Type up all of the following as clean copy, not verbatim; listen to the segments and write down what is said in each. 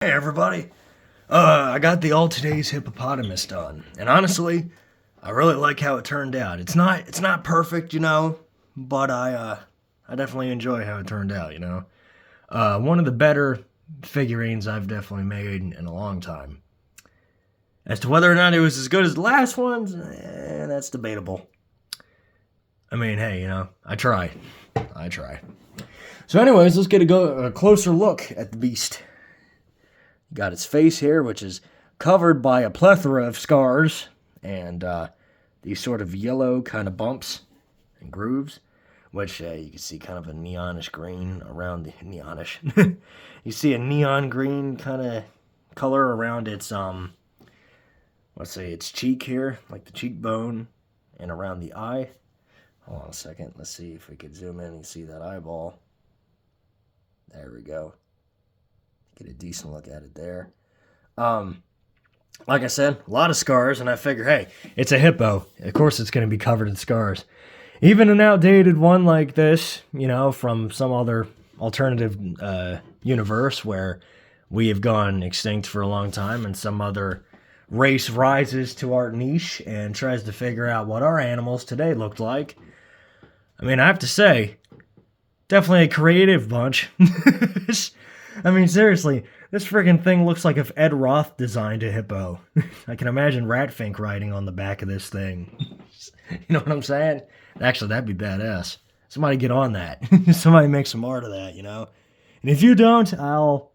Hey everybody, I got the all today's hippopotamus done, and honestly, I really like how it turned out. It's not perfect, but I definitely enjoy how it turned out. One of the better figurines I've definitely made in a long time. As to whether or not it was as good as the last ones, that's debatable. I mean, hey, I try. So, anyways, let's get a closer look at the beast. Got its face here, which is covered by a plethora of scars and these sort of yellow kind of bumps and grooves, which you can see kind of a neonish green around the neonish. You see a neon green kind of color around its let's say its cheek here, like the cheekbone, and around the eye. Hold on a second. Let's see if we could zoom in and see that eyeball. There we go. Get a decent look at it there. Like I said, a lot of scars, and I figure, hey, it's a hippo. Of course it's going to be covered in scars. Even an outdated one like this, from some other alternative universe where we have gone extinct for a long time and some other race rises to our niche and tries to figure out what our animals today looked like. I mean, I have to say, definitely a creative bunch. I mean, seriously, this friggin' thing looks like if Ed Roth designed a hippo. I can imagine Ratfink riding on the back of this thing. You know what I'm saying? Actually, that'd be badass. Somebody get on that. Somebody make some art of that, And if you don't, I'll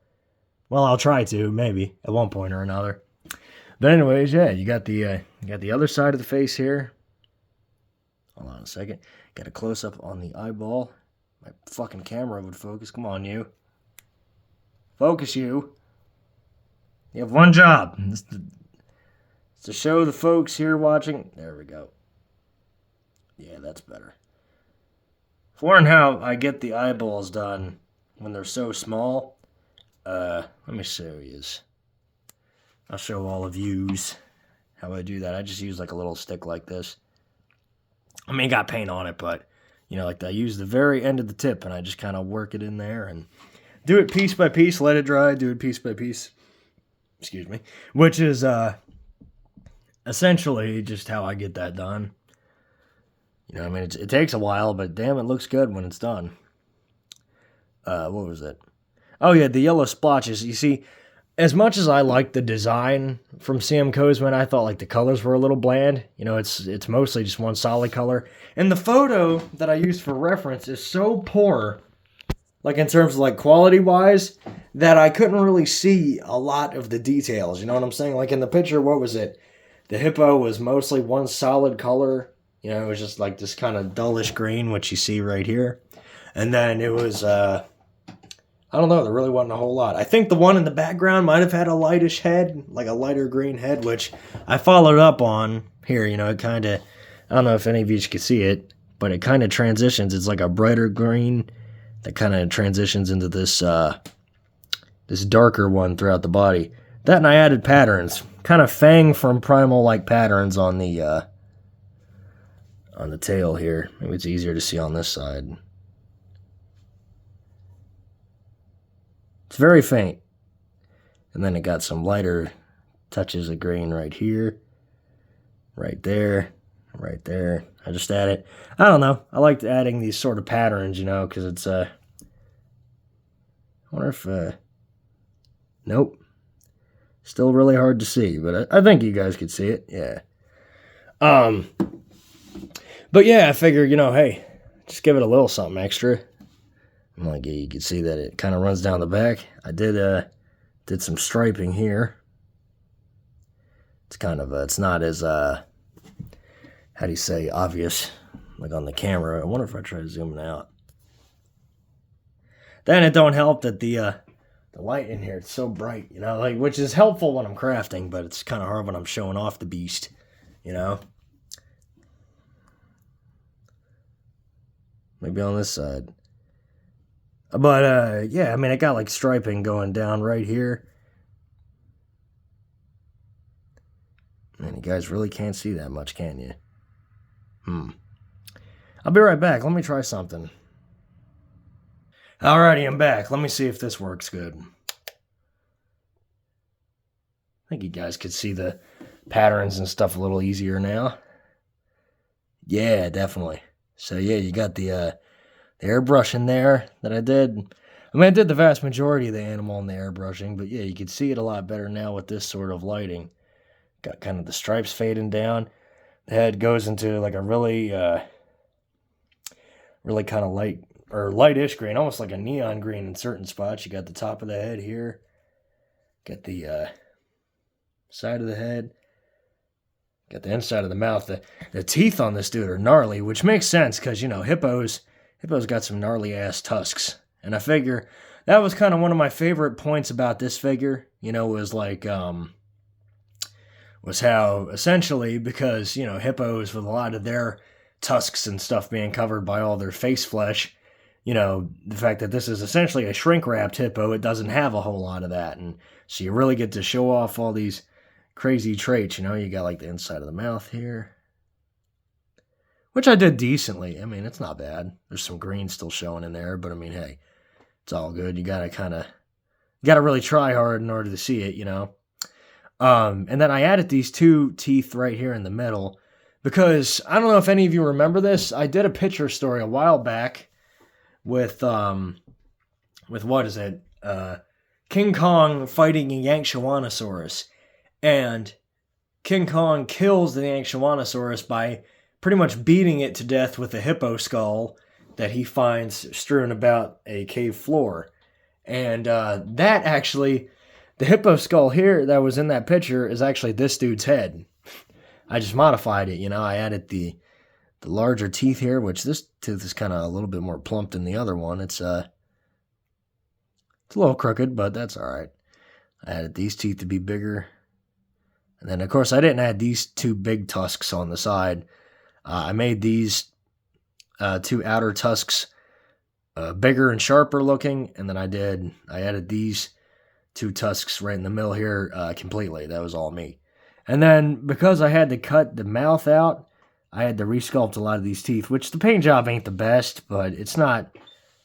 try to, maybe, at one point or another. But anyways, yeah, you got the other side of the face here. Hold on a second. Got a close-up on the eyeball. My fucking camera would focus. Come on, you. Focus, you. You have one job. It's to show the folks here watching. There we go. Yeah, that's better. For how I get the eyeballs done when they're so small, let me show you. I'll show all of yous how I do that. I just use like a little stick like this. I mean, got paint on it, but, like I use the very end of the tip, and I just kind of work it in there and do it piece by piece, let it dry, do it piece by piece. Excuse me. Which is essentially just how I get that done. I mean, it takes a while, but damn, it looks good when it's done. What was it? Oh, yeah, the yellow splotches. You see, as much as I like the design from Sam Kosemen, I thought like the colors were a little bland. It's mostly just one solid color. And the photo that I used for reference is so poor, like in terms of like quality wise, that I couldn't really see a lot of the details. You know what I'm saying? Like in the picture, what was it? The hippo was mostly one solid color. It was just like this kind of dullish green, which you see right here. And then it was, I don't know, there really wasn't a whole lot. I think the one in the background might have had a lightish head, like a lighter green head, which I followed up on here. It kind of, I don't know if any of you can see it, but it kind of transitions. It's like a brighter green that kind of transitions into this this darker one throughout the body. That, and I added patterns, kind of Fang from Primal like patterns on the tail here. Maybe it's easier to see on this side. It's very faint, and then it got some lighter touches of green right here, right there, right there. I just added, I don't know, I liked adding these sort of patterns, because it's, I wonder if, nope, still really hard to see, but I think you guys could see it, yeah. But yeah, I figure, hey, just give it a little something extra. I'm like, you can see that it kind of runs down the back. I did some striping here. It's kind of, it's not as, how do you say, obvious, like on the camera. I wonder if I try zooming out. Then it don't help that the light in here, it's so bright, which is helpful when I'm crafting, but it's kind of hard when I'm showing off the beast, Maybe on this side. But, yeah, I mean, it got like striping going down right here. Man, you guys really can't see that much, can you? I'll be right back. Let me try something. Alrighty, I'm back. Let me see if this works good. I think you guys could see the patterns and stuff a little easier now. Yeah, definitely. So yeah, you got the airbrushing there that I did. I mean, I did the vast majority of the animal in the airbrushing, but yeah, you can see it a lot better now with this sort of lighting. Got kind of the stripes fading down. The head goes into like a really kind of light or lightish green, almost like a neon green in certain spots. You got the top of the head here. Got the side of the head. Got the inside of the mouth. The teeth on this dude are gnarly, which makes sense because, you know, hippos got some gnarly ass tusks. And I figure that was kind of one of my favorite points about this figure, you know, was like, was how essentially, because, you know, hippos with a lot of their tusks and stuff being covered by all their face flesh, you know, the fact that this is essentially a shrink-wrapped hippo, it doesn't have a whole lot of that. And so you really get to show off all these crazy traits, you know. You got like the inside of the mouth here, which I did decently. I mean, it's not bad. There's some green still showing in there, but I mean, hey, it's all good. You gotta really try hard in order to see it, you know. And then I added these two teeth right here in the middle because I don't know if any of you remember this. I did a picture story a while back with what is it? King Kong fighting a Yankshuanosaurus. And King Kong kills the Yankshuanosaurus by pretty much beating it to death with a hippo skull that he finds strewn about a cave floor. And that actually, the hippo skull here that was in that picture is actually this dude's head. I just modified it, you know. I added the larger teeth here, which this tooth is kind of a little bit more plump than the other one. It's a little crooked, but that's all right. I added these teeth to be bigger. And then, of course, I didn't add these two big tusks on the side. I made these two outer tusks bigger and sharper looking, and then I added these two tusks right in the middle here completely. That was all me. And then, because I had to cut the mouth out, I had to resculpt a lot of these teeth, which the paint job ain't the best, but it's not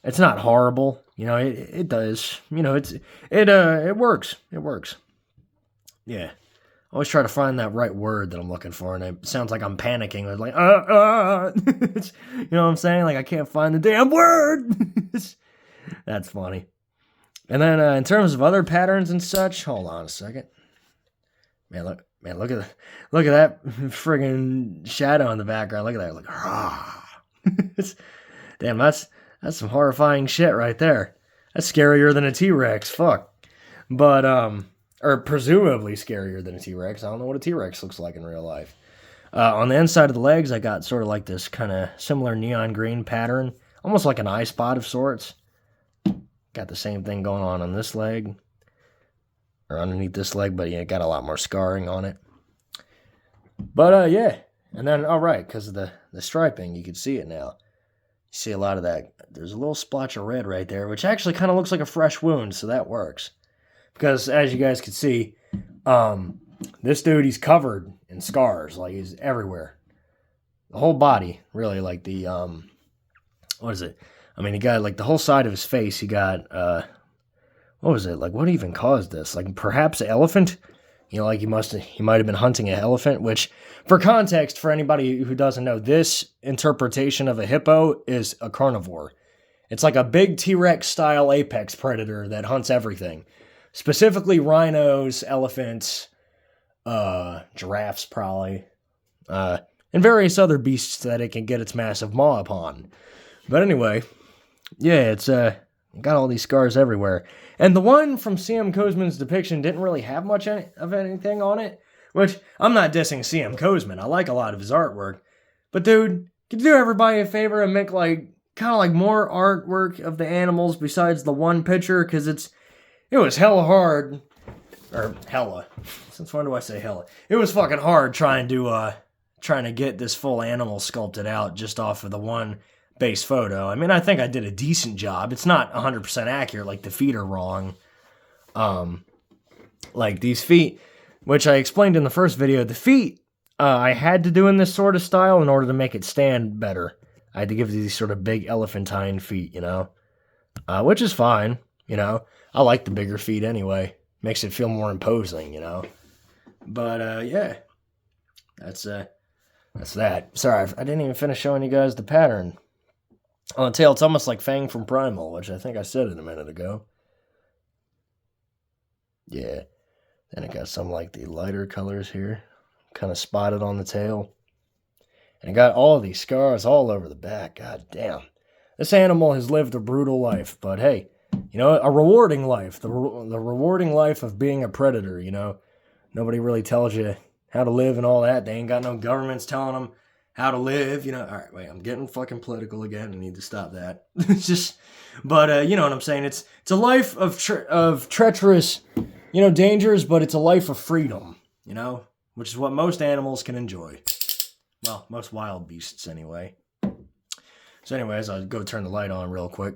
horrible. You know, it does. You know, it works. It works. Yeah. I always try to find that right word that I'm looking for, and it sounds like I'm panicking. It's like, you know what I'm saying? Like, I can't find the damn word. That's funny. And then in terms of other patterns and such, hold on a second. Look at that friggin' shadow in the background. Look at that. Like, damn, that's some horrifying shit right there. That's scarier than a T-Rex. Fuck. But or presumably scarier than a T-Rex. I don't know what a T-Rex looks like in real life. On the inside of the legs, I got sort of like this kind of similar neon green pattern, almost like an eye spot of sorts. Got the same thing going on this leg, or underneath this leg, but yeah, got a lot more scarring on it. But yeah, and then all right, because of the striping, you can see it now. You see a lot of that. There's a little splotch of red right there, which actually kind of looks like a fresh wound, so that works. Because as you guys can see, this dude, he's covered in scars. Like, he's everywhere. The whole body, really. Like the, what is it? I mean, he got, like, the whole side of his face, he got, what was it? Like, what even caused this? Like, perhaps an elephant? You know, like, he might have been hunting an elephant, which, for context, for anybody who doesn't know, this interpretation of a hippo is a carnivore. It's like a big T-Rex-style apex predator that hunts everything. Specifically rhinos, elephants, giraffes probably, and various other beasts that it can get its massive maw upon. But anyway, yeah, it's got all these scars everywhere. And the one from C.M. Kosemen's depiction didn't really have much of anything on it, which I'm not dissing C.M. Kosemen. I like a lot of his artwork. But dude, could you do everybody a favor and make like kind of like more artwork of the animals besides the one picture? Because it was hella hard, or hella, since when do I say hella? It was fucking hard trying to get this full animal sculpted out just off of the one base photo. I mean, I think I did a decent job. It's not 100% accurate, like the feet are wrong. Like these feet, which I explained in the first video, the feet I had to do in this sort of style in order to make it stand better. I had to give these sort of big elephantine feet, you know, which is fine, you know. I like the bigger feet anyway. Makes it feel more imposing, you know. But yeah, that's that. Sorry, I didn't even finish showing you guys the pattern on the tail. It's almost like Fang from Primal, which I think I said it a minute ago. Yeah. Then it got some like the lighter colors here, kind of spotted on the tail. And it got all of these scars all over the back. God damn. This animal has lived a brutal life, but hey, a rewarding life. The rewarding life of being a predator, Nobody really tells you how to live and all that. They ain't got no governments telling them how to live, All right, wait, I'm getting fucking political again. I need to stop that. It's just, but you know what I'm saying? It's a life of treacherous, dangers, but it's a life of freedom, which is what most animals can enjoy. Well, most wild beasts anyway. So anyways, I'll go turn the light on real quick.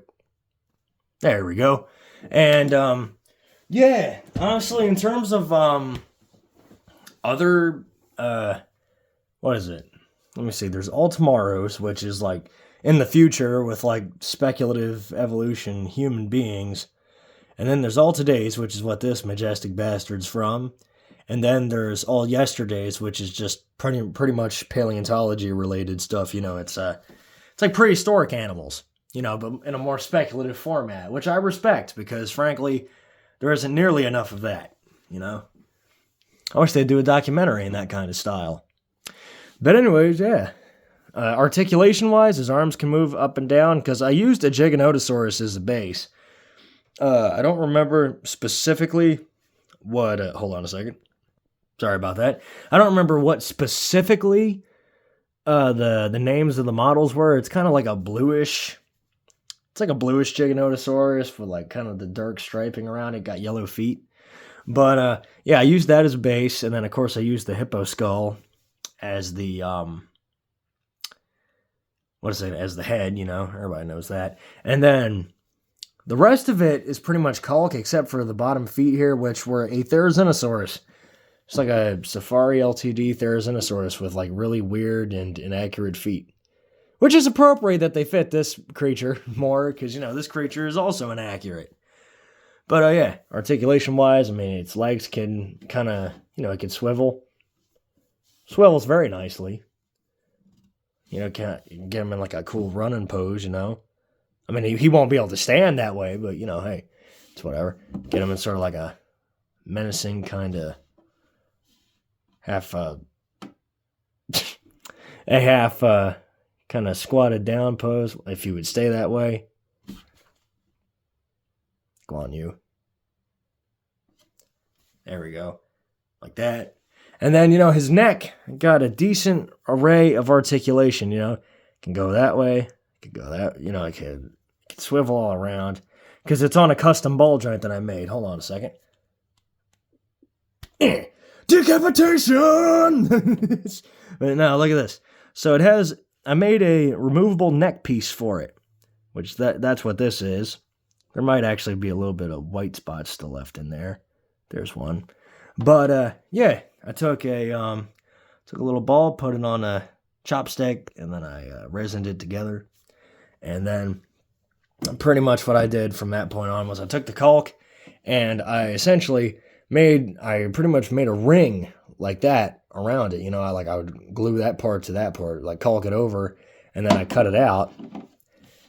There we go. And yeah, honestly, in terms of other what is it? Let me see. There's All Tomorrows, which is like in the future with like speculative evolution human beings. And then there's All Todays, which is what this majestic bastard's from. And then there's All Yesterdays, which is just pretty much paleontology related stuff. It's like prehistoric animals, but in a more speculative format, which I respect because frankly, there isn't nearly enough of that. I wish they'd do a documentary in that kind of style. But anyways, yeah. Articulation-wise, his arms can move up and down because I used a Giganotosaurus as a base. I don't remember specifically what... hold on a second. Sorry about that. I don't remember what specifically the names of the models were. It's kind of like a bluish... It's like a bluish Giganotosaurus with like kind of the dark striping around it. Got yellow feet. But yeah, I used that as a base. And then, of course, I used the hippo skull as the... as the head, everybody knows that. And then the rest of it is pretty much caulk except for the bottom feet here, which were a Therizinosaurus. It's like a Safari LTD Therizinosaurus with like really weird and inaccurate feet. Which is appropriate that they fit this creature more because, this creature is also inaccurate. But yeah, articulation-wise, its legs can kind of, it can swivel. Swivels very nicely. You can get him in like a cool running pose, he won't be able to stand that way, but, hey, it's whatever. Get him in sort of like a menacing kind of half kind of squatted down pose, if you would stay that way. Go on, you. There we go. Like that. And then, his neck got a decent array of articulation, Can go that way, can go that, it can swivel all around. Because it's on a custom ball joint that I made. Hold on a second. Decapitation! But no, look at this. So I made a removable neck piece for it. Which that's what this is. There might actually be a little bit of white spots still left in there. There's one. But, yeah. I took a little ball, put it on a chopstick, and then I resined it together. And then pretty much what I did from that point on was I took the caulk and I pretty much made a ring like that around it. I would glue that part to that part, like caulk it over, and then I cut it out.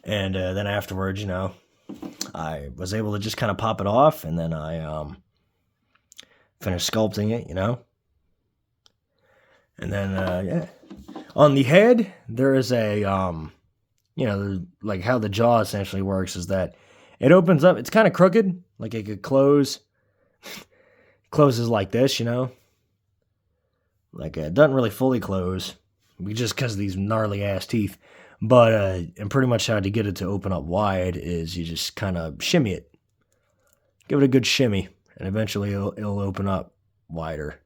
And then afterwards, I was able to just kind of pop it off, and then I finished sculpting it, And then, yeah. On the head, there is a, like how the jaw essentially works is that it opens up. It's kind of crooked. Like it could close. Closes like this, Like it doesn't really fully close. Just because of these gnarly ass teeth. But, and pretty much how to get it to open up wide is you just kind of shimmy it. Give it a good shimmy. And eventually it'll open up wider.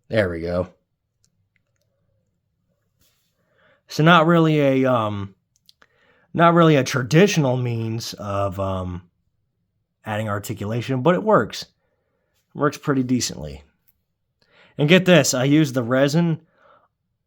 There we go. So not really a traditional means of adding articulation, but it works. It works pretty decently. And get this, I used the resin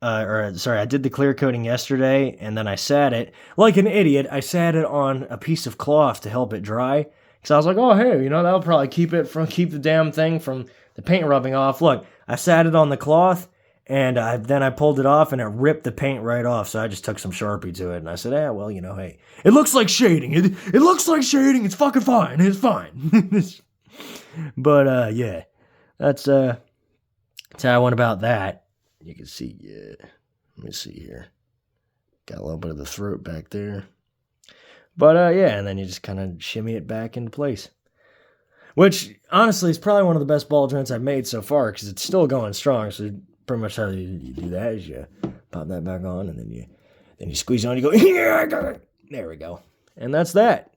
I did the clear coating yesterday, and then I sat it like an idiot. I sat it on a piece of cloth to help it dry, because I was like, oh hey, that'll probably keep the damn thing from the paint rubbing off. Look, I sat it on the cloth, and then I pulled it off, and it ripped the paint right off. So I just took some Sharpie to it, and I said, well, hey, it looks like shading. It looks like shading. It's fucking fine. It's fine. But yeah, that's how I went about that. You can see, let me see here. Got a little bit of the throat back there. But yeah, and then you just kind of shimmy it back into place. Which, honestly, is probably one of the best ball joints I've made so far, because it's still going strong. So pretty much how you do that is you pop that back on, and then you squeeze on, you go, yeah, I got it. There we go. And that's that.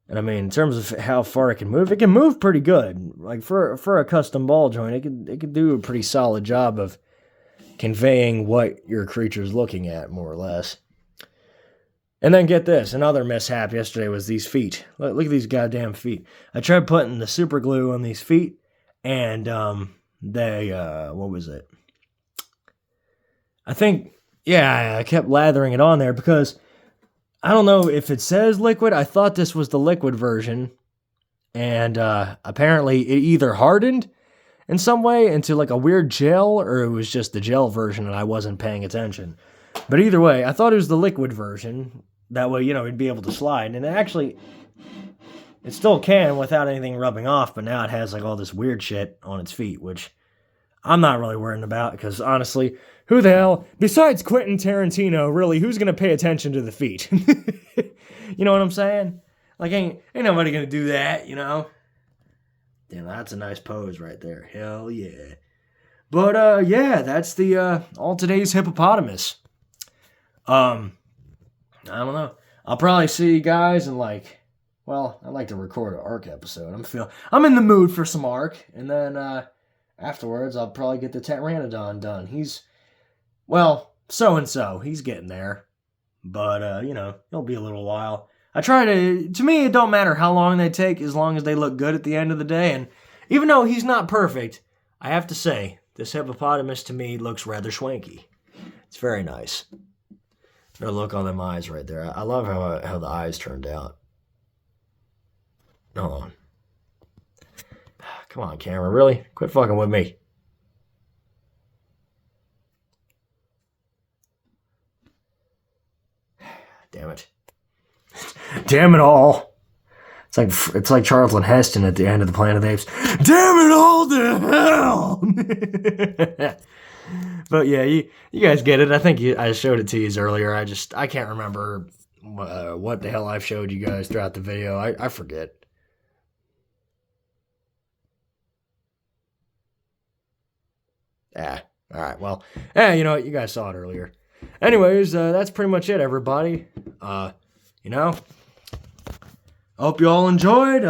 And I mean, in terms of how far it can move pretty good. Like for a custom ball joint, it could do a pretty solid job of conveying what your creature's looking at, more or less. And then get this, another mishap yesterday was these feet. Look at these goddamn feet. I tried putting the super glue on these feet, and they, what was it? I think, yeah, I kept lathering it on there because I don't know if it says liquid. I thought this was the liquid version, and apparently it either hardened in some way into like a weird gel, or it was just the gel version and I wasn't paying attention. But either way, I thought it was the liquid version. That way, it'd be able to slide. And it still can without anything rubbing off, but now it has like all this weird shit on its feet, which I'm not really worrying about, because honestly, who the hell, besides Quentin Tarantino, really, who's going to pay attention to the feet? You know what I'm saying? Like, ain't nobody going to do that, Damn, that's a nice pose right there. Hell yeah. But, yeah, that's the, all today's hippopotamus. I don't know. I'll probably see you guys in I'd like to record an ARC episode. I'm in the mood for some ARC, and then, afterwards, I'll probably get the Pteranodon done. He's, so-and-so. He's getting there. But, it'll be a little while. To me, it don't matter how long they take, as long as they look good at the end of the day. And even though he's not perfect, I have to say, this hippopotamus to me looks rather swanky. It's very nice. No look on them eyes right there. I love how the eyes turned out. Hold on. Come on, camera, really? Quit fucking with me. Damn it. Damn it all. It's like Charlton Heston at the end of the Planet of the Apes. Damn it all to hell! But yeah, you guys get it. I think I showed it to you earlier. I can't remember what the hell I've showed you guys throughout the video. I forget. Alright, well, you know what? You guys saw it earlier. Anyways, that's pretty much it, everybody. Hope you all enjoyed.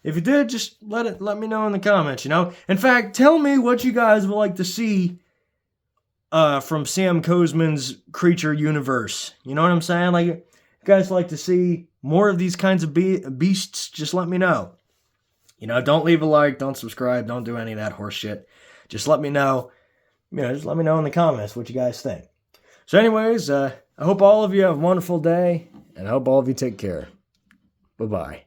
If you did, just let me know in the comments, In fact, tell me what you guys would like to see from Sam Kosemen's creature universe. You know what I'm saying? Like, if you guys like to see more of these kinds of beasts, just let me know. Don't leave a like, don't subscribe, don't do any of that horse shit. Just let me know. Just let me know in the comments what you guys think. So anyways, I hope all of you have a wonderful day, and I hope all of you take care. Bye-bye.